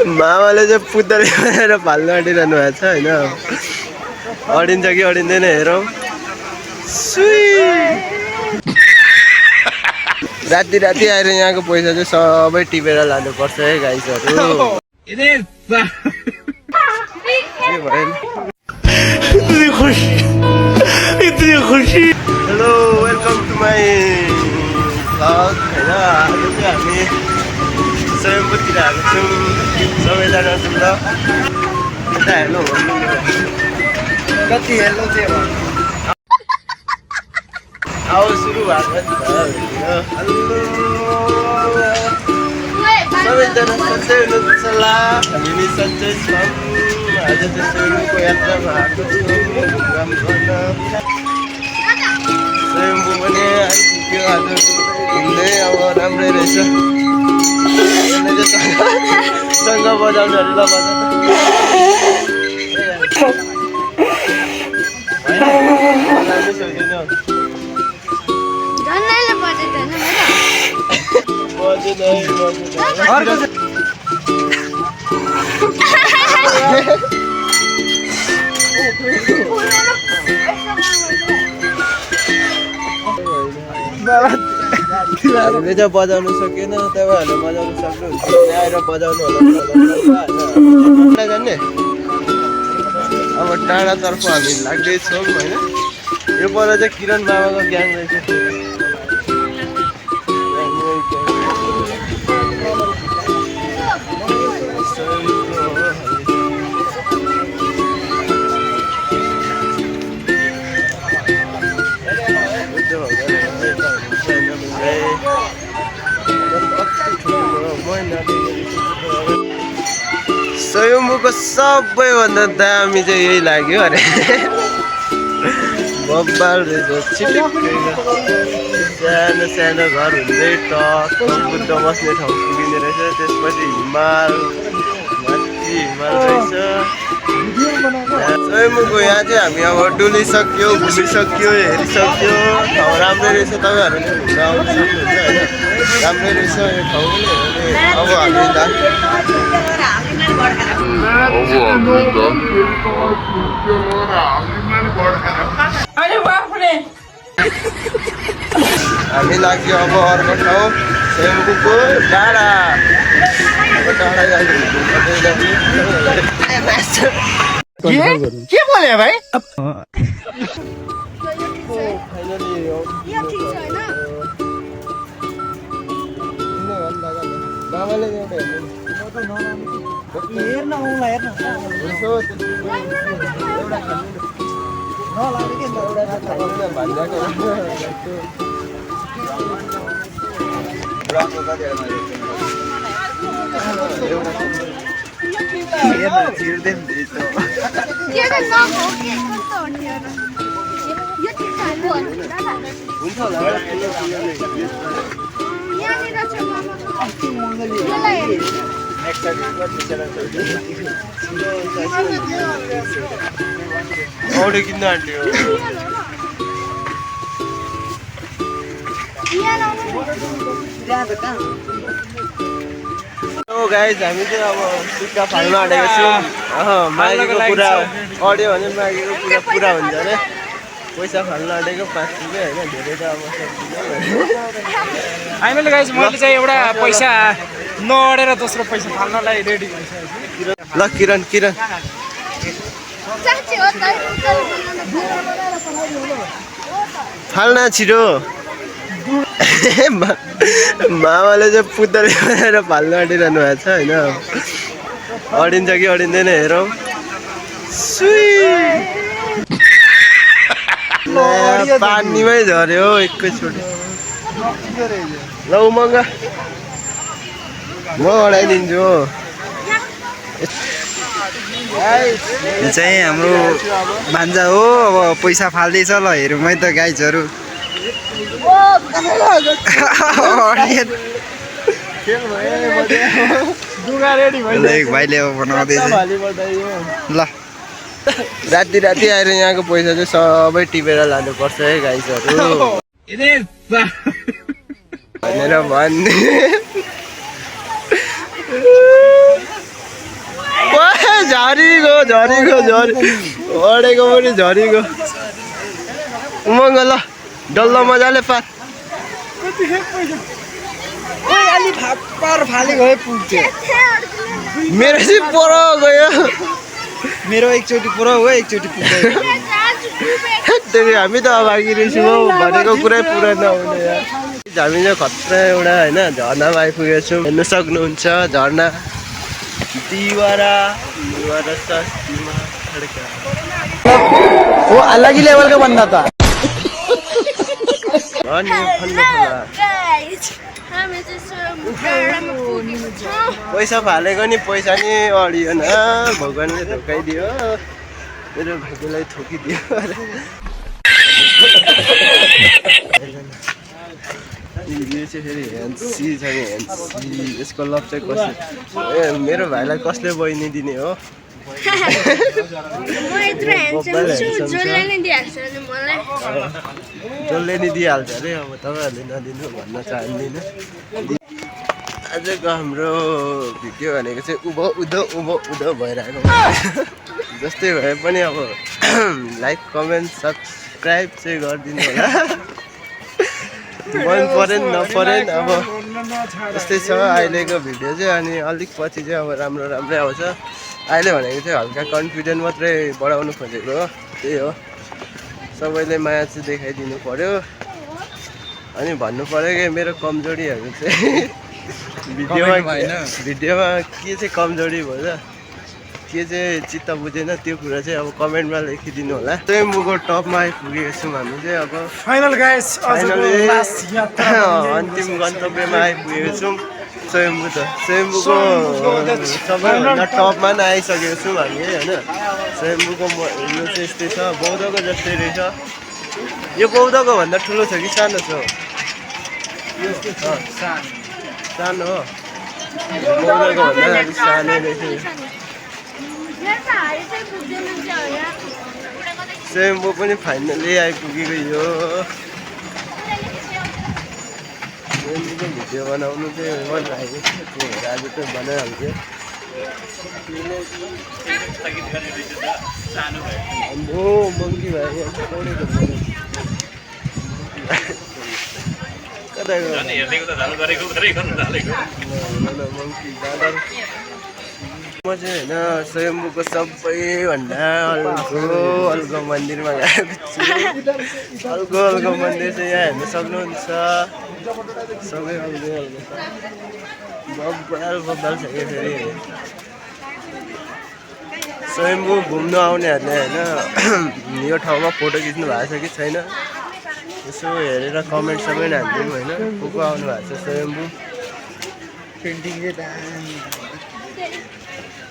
मामाले चाहिँ पुतली बनाएर फाल्नु आँटिरहनु भएको छ होइन अडिन्छ कि अडिँदैन हेरौँ राति राति आएर यहाँको पैसा चाहिँ सबै टिपेर लानुपर्छ है गाइसहरू hello welcome to my vlog होइन आज चाहिँ हामी स्वयम्भूतिर आएको छौँ सबैजना ल यता हेर्नु कति हेर्नु चाहिँ अब सुरु भएको सबैजना सन्चै हुनुहुन्छ होला हामी सन्चै छौँ आज चाहिँ स्वयम्भूको यात्रामा आएको छौँ प्रोग्राम गर्न स्वयम्भू पनि आइपुग्यो आज घुम्दै अब राम्रै रहेछ सँग बजाउनेहरू ल हामीले चाहिँ बजाउनु सकेन तपाईँहरूले बजाउनु सक्नुहुन्छ आएर बजाउनु होला जान्ने अब टाढातर्फ हामी लाग्दैछौँ होइन यो पर चाहिँ किरण बाबाको ग्याङ रहेछ स्वयम्भूको सबैभन्दा दामी चाहिँ यही लाग्यो अरे बब्बाल रहेछ छिटक्कै सानो सानो घर हुँदै टक बुद्ध बस्ने ठाउँ पुगिने रहेछ त्यसपछि हिमाल माथि हिमाल रहेछ स्वयम्भूको यहाँ चाहिँ हामी अब डुलिसक्यो घुमिसक्यो हेरिसक्यो ठाउँ राम्रै रहेछ तपाईँहरूले घुम्न आउनु सक्नुहुन्छ होइन राम्रै रहेछ यो ठाउँ अब हामी हामी लाग्यो अब अर्को ठाउँ स्वयम्भूको डाँडा के बोले भाइ बाबाले हेर्न आउँला हेर्न औडे किन्न आँट्यो गाइज हामी चाहिँ अब सुक्खा फाल्न आँटेको छौँ मागेको कुरा अड्यो भने मागेको कुरा पुरा हुन्छ अरे पैसा फाल्न आँटेको 5 रुपियाँ होइन धेरै त अब हामीले गाइज मैले चाहिँ एउटा पैसा नअडेर दोस्रो पैसा फाल्नलाई रेडी ल किरण किरण फाल्न छिटो मामाले चाहिँ पुतली बनाएर फाल्न आँटिरहनु भएको छ होइन अडिन्छ कि अडिँदैन हेरौँ पानीमै झऱ्यो एकैचोटि ल उमङ्ग म अडाइदिन्छु हो यो चाहिँ हाम्रो भान्जा हो अब पैसा फाल्दैछ ल हेरौँ है त गाइजहरू भाइले अब बनाउँदैछ ल राति राति आएर यहाँको पैसा चाहिँ सबै टिपेर लानुपर्छ है गाइसहरू भनेर भन्ने झरीको अडेको पनि झरीको उमङ्ग ल डल्लो मजाले पार मेरो चाहिँ पर गयो मेरो एकचोटि पुरा हो एकचोटि पुग्दैन हामी त अभागी रहेछौँ हौ भनेको कुरै पुरा नहुने यार हामी चाहिँ खतरा एउटा होइन झर्नामा आइपुगेको छौँ हेर्नु सक्नुहुन्छ झर्ना दिवारा सस्तीमा वो अलग ही लेवल का बंदा था पैसा फालेको नि पैसा नि अडिएन भगवान्ले धोकाइदियो मेरो भाग्यलाई थोकिदियो यो चाहिँ फेरि ह्यान्सी छ नि ह्यान्सी यसको लभ चाहिँ कसले ए मेरो भाइलाई कसले बहिनी दिने हो जसले नि दिइहाल्छ अरे अब तपाईँहरूले नदिनु भन्न चाहदिनँ आजको हाम्रो भिडियो भनेको चाहिँ उँभो भइरहेको जस्तै भए पनि अब लाइक कमेन्ट सब्सक्राइब चाहिँ गरिदिनु होला मन परेन नपरेन अब यस्तै छ अहिलेको भिडियो चाहिँ अनि अलिक पछि चाहिँ अब राम्रै आउँछ अहिले भनेको चाहिँ हल्का कन्फिडेन्ट मात्रै बढाउनु खोजेको हो त्यही हो सबैले माया चाहिँ देखाइदिनु पर्यो अनि भन्नु पर्यो कि मेरो कमजोरीहरू चाहिँ भिडियोमा के चाहिँ कमजोरी भयो के चाहिँ चित्त बुझेन त्यो कुरा चाहिँ अब कमेन्टमा लेखिदिनु होला स्वयम्भूको टपमा आइपुगेको छौँ हामी चाहिँ अब अन्तिम गन्तव्यमा आइपुगेको छौँ स्वयम्भूको सबैभन्दा टपमा नै आइसकेको छौँ हामी होइन स्वयम्भूको हेर्नु चाहिँ यस्तै छ बौद्धको जस्तै रहेछ यो बौद्धको भन्दा ठुलो छ कि सानो छ सानो हो बौद्धको भन्दा अलिक सानै रहेछ स्वयम्भू पनि फाइनली आइपुगेको यो स्वयम्भूको भिडियो बनाउनु चाहिँ मन लागेको थियो त्यही भएर आज चाहिँ बनाइहाल्थ्यो हाम्रो मङ्की भाइ कता मङ्की दादा म चाहिँ होइन स्वयम्भूको सबैभन्दा अल्गो मन्दिरमा गएको छु अल्गो मन्दिर चाहिँ यहाँ हेर्न सक्नुहुन्छ सबै अल्गो बब्बाल छ कि फेरि स्वयम्भू घुम्नु आउनेहरूले होइन यो ठाउँमा फोटो खिच्नु भएको छ कि छैन यसो हेरेर कमेन्ट सबै हालिदिउँ होइन को आउनु भएको छ स्वयम्भू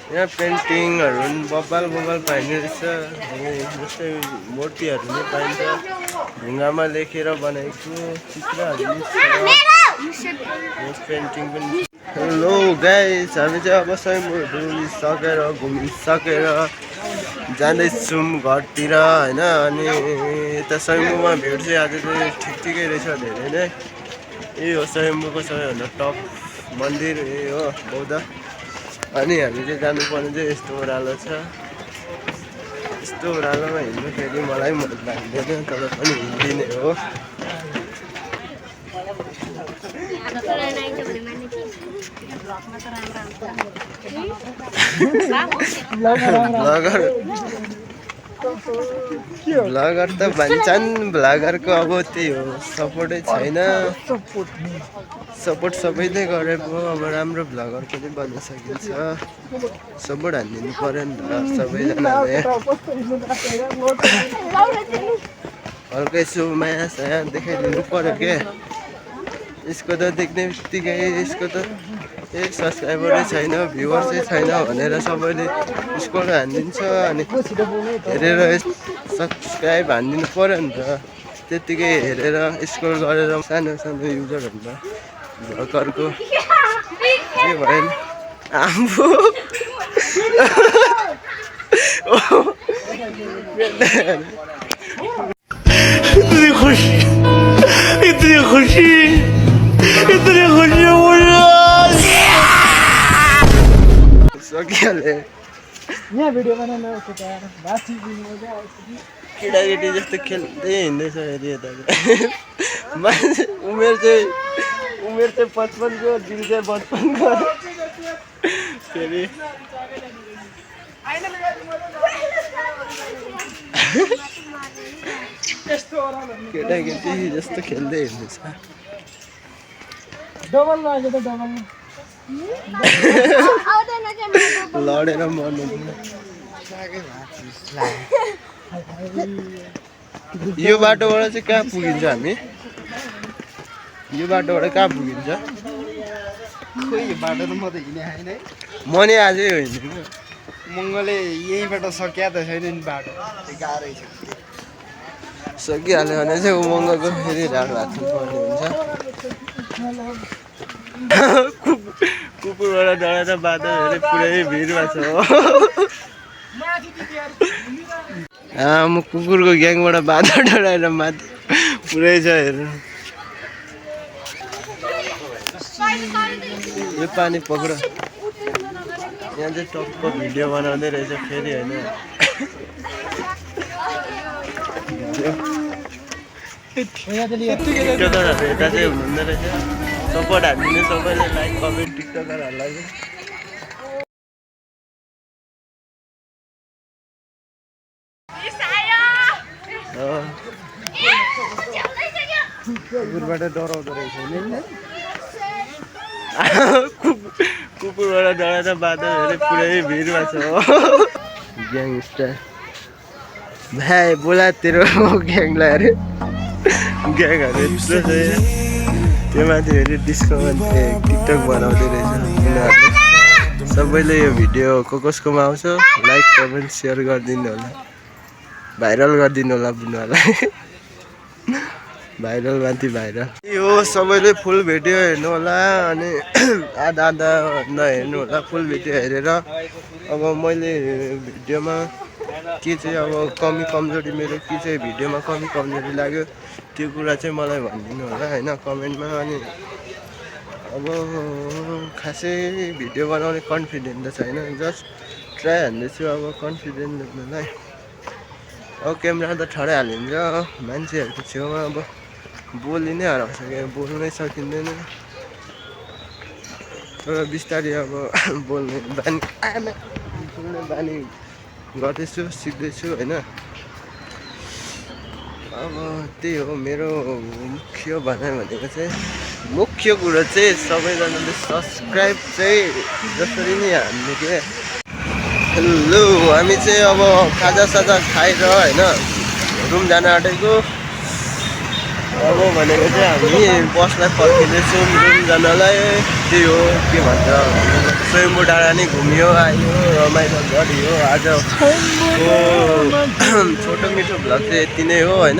यहाँ पेन्टिङहरू पनि बब्बाल पाइने रहेछ जस्तै मूर्तिहरू पनि पाइन्छ ढुङ्गामा लेखेर बनाएको चित्रहरू पेन्टिङ पनि हेलो गाइस हामी चाहिँ अब स्वयम्भू डुलिसकेर घुमिसकेर जाँदैछौँ घरतिर होइन अनि यता स्वयम्भूमा भिड चाहिँ आज चाहिँ ठिकै रहेछ धेरै नै यही हो स्वयम्भूको सबैभन्दा टप मन्दिर यही हो बौद्ध अनि हामी चाहिँ जानुपर्ने चाहिँ यस्तो ओह्रालो छ यस्तो ओह्रालोमा हिँड्दाखेरि मलाई मन लाग्दैन तर पनि हिँडिदिने हो भ्लगर त भन्छन् भ्लगरको अब त्यही हो सपोर्टै छैन सपोर्ट सबैले गरे पो अब राम्रो भ्लगर पनि बन्न सकिन्छ सपोर्ट हानिदिनु पर्यो नि त सबैजनाले हल्का यसो माया साया देखाइदिनु पर्यो के यसको त देख्ने बित्तिकै यसको त सब्सक्राइबरै छैन भ्युवर्सै छैन भनेर सबैले स्कोर हानिदिन्छ अनि हेरेर सब्सक्राइब हानिदिनु पर्यो नि त त्यत्तिकै हेरेर स्कोर गरेर सानो युजरहरूमा भर्खरको के भयो आम्बो इतनी खुशी इतनी खुशी इतनी खुशी मुझे सकिहाल्यो यहाँ भिडियो बनाउनु आउँछ त यार भाषी मजा आउँछ कि केटाकेटी जस्तो खेल्दै हिँड्दैछ फेरि यता मान्छे उमेर चाहिँ 55 को दिल चाहिँ 55 को फेरि केटाकेटी जस्तो खेल्दै हिँड्दैछ डबलमा अहिले त डबलमा लडेर मर्नु यो बाटोबाट चाहिँ कहाँ पुगिन्छ हामी यो बाटोबाट कहाँ पुगिन्छ खोइ यो बाटो त म त हिँडे आएन है म नि आजै हिँडेको मङ्गलले यहीँबाट सकिया त छैन नि बाटो गाह्रै छ सकिहाल्यो भने चाहिँ उमङ्गको फेरि ढाड भाग्नु पर्ने हुन्छ कुकुरबाट डराएर बाटोहरू पुरै भिडमा छ म कुकुरको ग्याङबाट बाटो डराएर माथि पुरै छ हेर्नु यो पानी पक्र यहाँ चाहिँ टक्क भिडियो बनाउँदै रहेछ फेरि होइन टिकटकरहरू यता चाहिँ हुनुहुँदो रहेछ सपोर्ट हालिदिने सबैले लाइक कमेन्ट टिकटकरहरूलाई कुकुरबाट डराउँदो रहेछ नि कुकुरबाट डराएर बाटोहरू पुरै भिडमा छ ग्याङस्टर भाइ बोला तेरो ग्याङलाई अरे ग्याङहरू यत्रो छ त्यो माथि फेरि डिस्कभर टिकटक बनाउँदै रहेछ उनीहरूले सबैले यो भिडियो कसकोमा आउँछ लाइक कमेन्ट सेयर गरिदिनु होला भाइरल गरिदिनु होला बुनुवालाई भाइरल माथि भाइरल यो सबैले फुल भिडियो हेर्नु होला अनि आधा आधा नहेर्नु होला फुल भिडियो हेरेर अब मैले भिडियोमा के चाहिँ अब कमी कमजोरी मेरो के चाहिँ भिडियोमा कमी कमजोरी लाग्यो त्यो कुरा चाहिँ मलाई भनिदिनु होला होइन कमेन्टमा अनि अब खासै भिडियो बनाउने कन्फिडेन्ट त छैन जस्ट ट्राई हान्दैछु अब कन्फिडेन्ट देख्नलाई अब क्यामेरा त ठडै हालिन्छ मान्छेहरूको छेउमा अब बोली नै हराउँछ क्या बोल्नै सकिँदैन तर बिस्तारै अब बोल्ने बानी बानी गर्दैछु सिक्दैछु होइन अब त्यही हो मेरो मुख्य भनाइ भनेको चाहिँ मुख्य कुरो चाहिँ सबैजनाले सब्सक्राइब चाहिँ जसरी नै हान्ने के हेलो हामी चाहिँ अब खाजासाजा खाएर होइन रुम जान आँटेको अब भनेको चाहिँ हामी बसलाई फर्किँदैछौँ रुम जानलाई त्यही हो के भन्छ स्वयम्भू डाँडा नै घुम्यो आयो रमाइलो गरियो आज छोटो मिठो भ्लग चाहिँ यति नै हो होइन